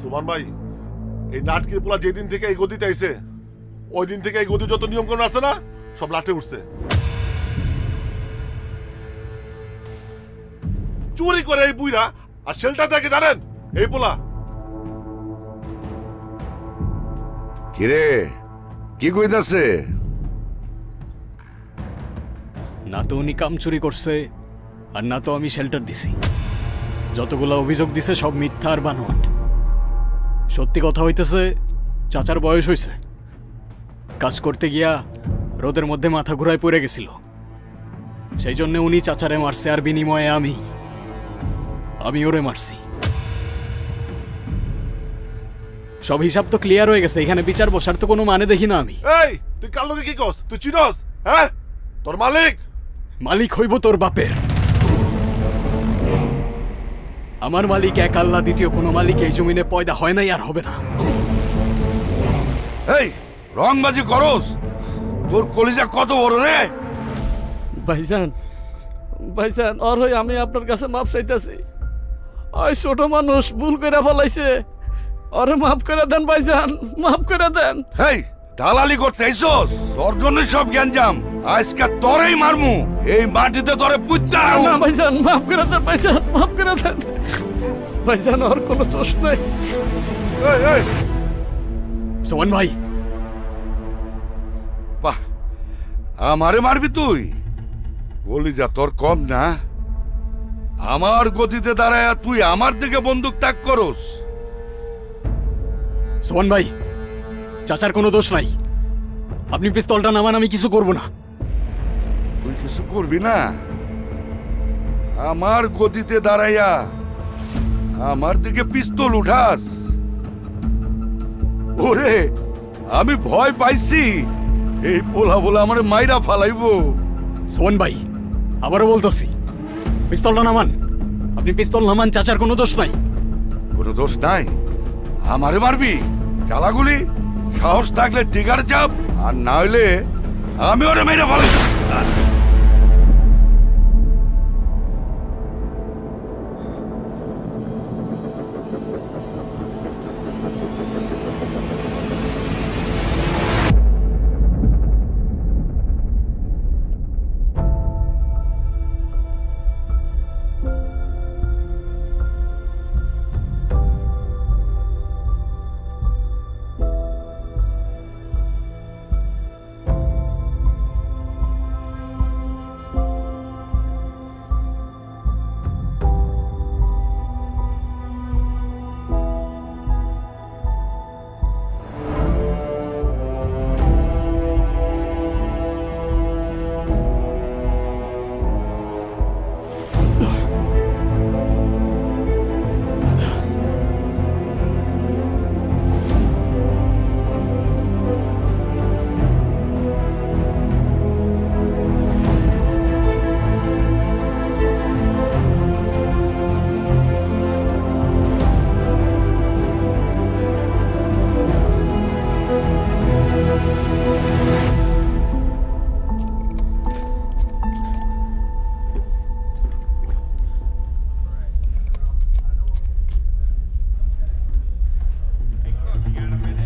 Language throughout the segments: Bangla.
সুমান ভাই, এই নাটকের পোলা যেদিন থেকে এই গদিতে আইছে ওই দিন থেকে এই গদি যত নিয়ম কানুন আছে না সব লাটে উঠছে। চুরি করে এই বুইরা আর শেল্টার দেখে জানেন এই পোলা। কিরে কি কইতাছে? না তো উনি কাম চুরি করছে আর না তো আমি শেল্টার দিছি। যতগুলো অভিযোগ দিছে সব মিথ্যা আর বানোয়াট। সত্যি কথা হইতেছে চাচার বয়স হইছে, কাজ করতে গিয়া রোদের মধ্যে মাথা ঘুরায় পড়ে গেছিল, সেই জন্য উনি চাচারে মারছে আর বিনিময়ে আমি ওরে মারছি। সব হিসাব তো ক্লিয়ার হয়ে গেছে, এখানে বিচার বসার তো কোনো মানে দেখি না আমি। এই তুই কার লগে কি কস? তুই চিনস? হ্যাঁ, তোর মালিক মালিক হইব তোর বাপের। আমার মালিক এক আল্লাহ, দ্বিতীয় কোনো মালিক এই জমিনে পয়দা হয় নাই আর হবে না। এই রংবাজি করস? তোর কলিজা কত বড় রে? ভাইজান ভাইজান ওর হয়ে আমি আপনার কাছে মাপ চাইতেছি। ওই ছোট মানুষ ভুল করে ফেলাইছে, ওরে মাফ করে দেন ভাইজান, মাফ করে দেন। এই দালালি করতে আইছস? তোর জন্যই সব জ্ঞানজাম। আজকে তোরেই মারমু, এই মাটিতে তোরে পুঁততে না রাখবো। ভাইজান মাফ করে দেন, ভাইজান মাফ করে দেন। ভাইজান ওর কোনো দোষ নাই। এই এই সোহান ভাই, বাহ, আমারে মারবি তুই? কলিজা তোর কম না? আমার গতিতে দাঁড়ায় তুই আমার দিকে বন্দুক তাক করস? সোহান ভাই, চাচার কোনো দোষ নাই, আপনি পিস্তলটা নামান, আমি কিছু করব না। তুই কিছু করবি না? আমার গতিতে দাঁড়াইয়া আমার দিকে পিস্তল উঠাস? ওরে আমি ভয় পাইছি, এই পোলা বলে আমার মাইরা ফালাইবো। সোহান ভাই, আবারও বলতেছি, পিস্তলটা নামান, আপনি পিস্তল নামান, চাচার কোনো দোষ নাই। কোনো দোষ নাই? আমারে মারবি? চালাগুলি সাহস থাকলে টিকার চাপ, আর না হইলে আমি ওরে মাইরা ফালাইব।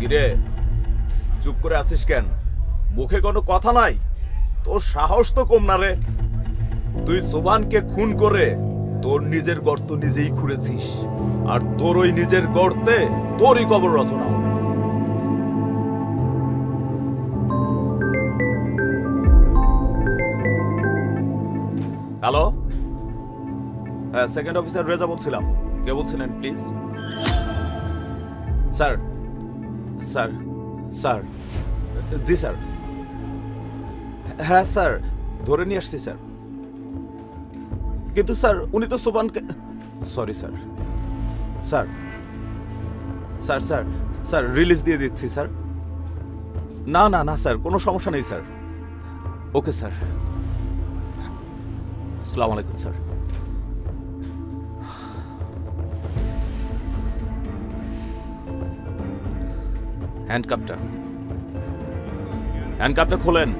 কিরে চুপ করে আছিস কেন? মুখে কোনো কথা নাই? তোর সাহস তো কম না রে। তুই সোবানকে খুন করে তোর নিজের গর্ত নিজেই খুঁড়েছিস, আর তোর ওই নিজের গর্তে তোরই কবর রচনা হবে। হ্যালো, হ্যাঁ সেকেন্ড অফিসার রেজা বলছিলাম। কে বলছিলেন প্লিজ? স্যার স্যার স্যার জি স্যার, হ্যাঁ স্যার ধরে নিয়ে আসছি স্যার। কিন্তু স্যার উনি তো সোবানকে, sorry sir, sir sir sir sir release দিয়ে দিচ্ছি স্যার। না না না স্যার, কোনো সমস্যা নেই স্যার। ওকে স্যার, আসসালামু আলাইকুম স্যার। হ্যান্ডকাপটা খোলেন।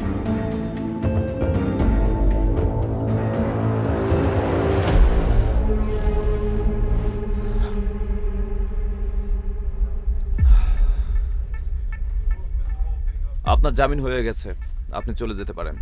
আপনার জামিন হয়ে গেছে, আপনি চলে যেতে পারেন।